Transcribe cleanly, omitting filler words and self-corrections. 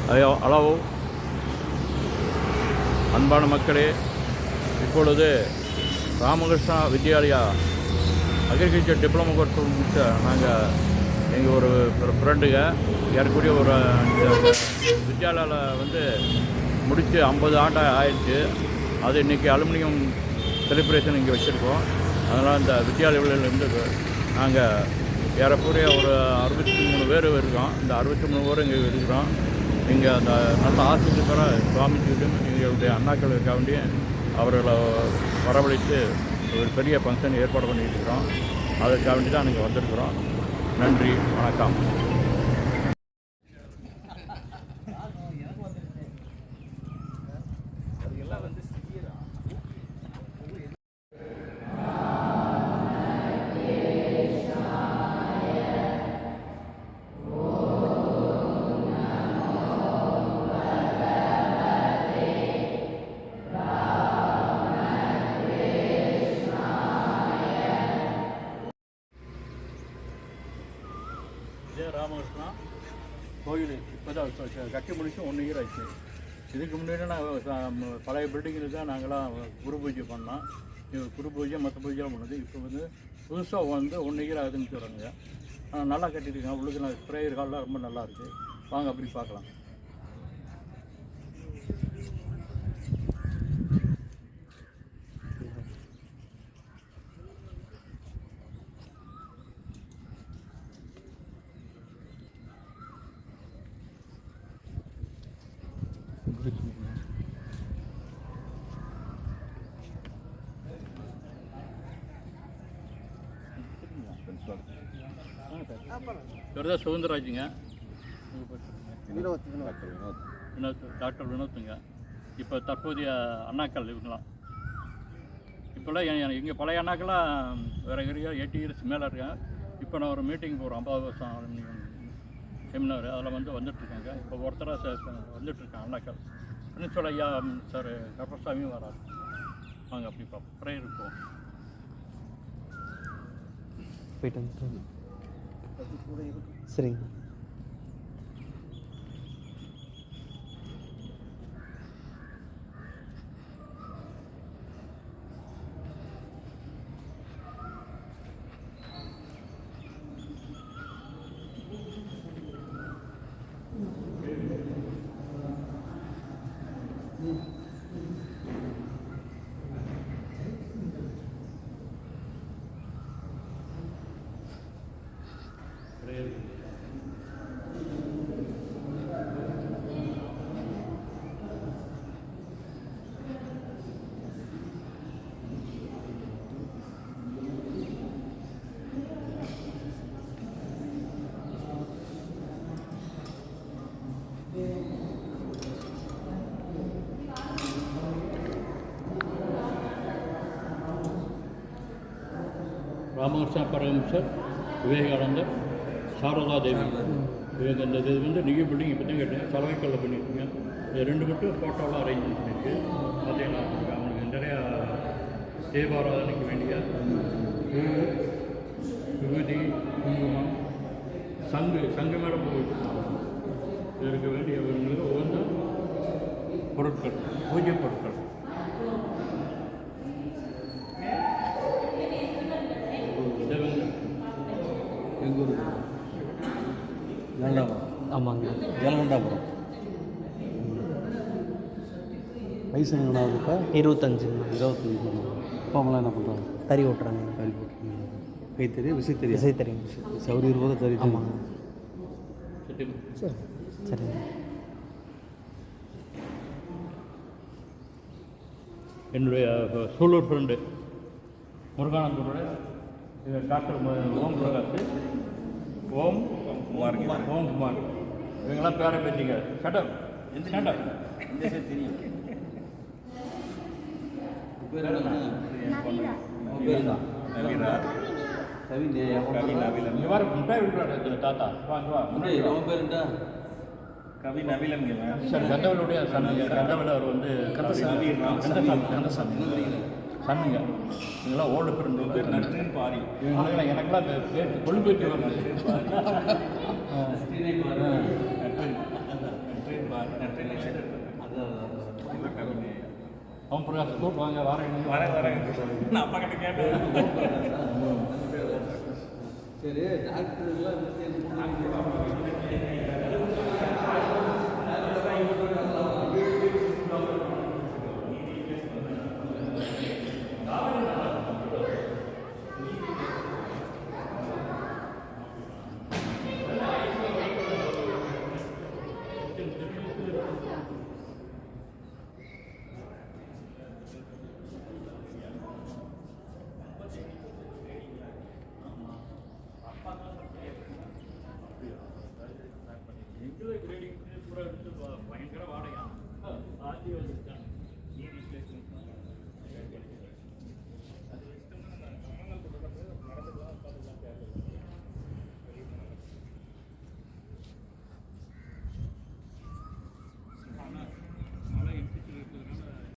Hello அன்பான மக்களே, இப்பொழுது Ramakrishna Vidyalaya agriculture diploma course முடிச்ச நாங்கள் எங்கள் ஒரு ஃப்ரெண்டுங்க ஏறக்கூடிய ஒரு வித்யாலயாவில் முடித்து 50 ஆண்டு ஆயிடுச்சு. அது இன்றைக்கி அலுமினியம் செலிப்ரேஷன் இங்கே வச்சுருக்கோம். அதனால் இந்த வித்யாலயிலேருந்து நாங்கள் ஏறக்குறைய ஒரு 63 பேர் இருக்கோம். இந்த 63 பேர் இங்கே இருக்கிறோம். இங்கே அந்த நல்ல ஆசிரியர் சுவாமிஜியும் எங்களுடைய அண்ணாக்களுக்காக வேண்டிய அவர்களை வரவழைத்து ஒரு பெரிய ஃபங்க்ஷன் ஏற்பாடு பண்ணிகிட்டு இருக்கிறோம். அதற்காக வேண்டி தான் நீங்கள் வந்திருக்கிறோம். நன்றி, வணக்கம். ராமகிருஷ்ணா கோயில் இப்போ தான் கட்டி முடிச்சு 1 இயர் ஆச்சு. இதுக்கு முன்னாடி நாங்கள் பழைய பில்டிங்கில் தான் நாங்களாம் குரு பூஜை பண்ணோம். குரு பூஜை மற்ற பூஜைலாம் பண்ணுது. இப்போ புதுசாக 1 இயர் ஆகுதுன்னு சொல்கிறாங்க. நல்லா கட்டியிருக்காங்க. உள்ளுக்கு ஸ்ப்ரேயர் ஹால்லாம் ரொம்ப நல்லாயிருக்கு. வாங்க அப்படி பார்க்கலாம். இவர் தான் சுதந்திராஜுங்க, டாக்டர் வினோத்துங்க. இப்போ தற்போதைய அண்ணாக்கள் இவங்களாம். இப்போல்லாம் எங்கள் பழைய அண்ணாக்கள்லாம் வேறு 8 இயர்ஸ் மேலே இருக்காங்க. இப்போ நான் ஒரு மீட்டிங் போகிறோம் 50 வருஷம் செமினார், அதில் வந்துட்டுருக்காங்க. இப்போ ஒருத்தராக வந்துட்டுருக்காங்க அண்ணாக்கள். பிரின்சிபல் ஐயா சார் கருப்பசாமியும் வராது. வாங்க அப்படி பார்ப்போம். ப்ரேயர் இருக்கும். சரிங்க. ராமகிருஷ்ணா பரமஹம்சர், விவேகானந்தர், சாரதா தேவி. இந்த இது நியூ பில்டிங் இப்போ தான் கேட்டேன். சலவைக்கல்ல பண்ணியிருக்கீங்க. இது 2 மட்டும் ஃபோட்டோலாம் அரேஞ்ச் பண்ணியிருக்கு. பார்த்தீங்கன்னா அவங்களுக்கு நிறையா தேவாராதனைக்கு வேண்டிய பூ, விபூதி, குங்குமம், சங்கு மேலே பூ வச்சுருக்காங்க. இதற்கு வேண்டியவங்களுக்கு உகந்த பொருட்கள், பூஜை பொருட்கள். எங்கள் ஊர் ஜலண்டாபுரம். ஆமாங்க, ஜலகண்டாபுரம். வயசு எங்கன்னாவது இப்போ 25. அப்பா அம்மாலாம் என்ன பண்ணுறாங்க? தறி ஓட்டுறாங்க. தறி போட்டுருக்கீங்க. கை தெரியும், விசை தெரியும். விசை தெரியும். சௌரி இருப்பது தறி. ஆமாங்க. சரி சரிங்க. என்னுடைய சூலூர் ஃப்ரெண்டு முருகானந்தோட டாக்டர் ஓம் பிரகாஷ், ஓம் குமார், இவங்கெல்லாம் பேரை பேட்டிங்க. சட்டம் தெரியும். தாத்தா கவி நவீலம் சார் கந்தவனுடைய கந்தவன் அவர் சன்னுங்க. இவங்களாம் ஓல்டு ஃப்ரெண்டு. நற்றின் பாரி இவங்களாம் எனக்கெல்லாம் பேர் கொள்கைக்கு வந்து நற்றின் பாரி ஓம் பிரகாஷ் கூப்பிடுவாங்க வரேன் நான் அப்பா கிட்ட கேட்டேன். சரி டாக்டர்லாம் எங்களை கிரேடிங் பூரா எடுத்து பயங்கர வாடகை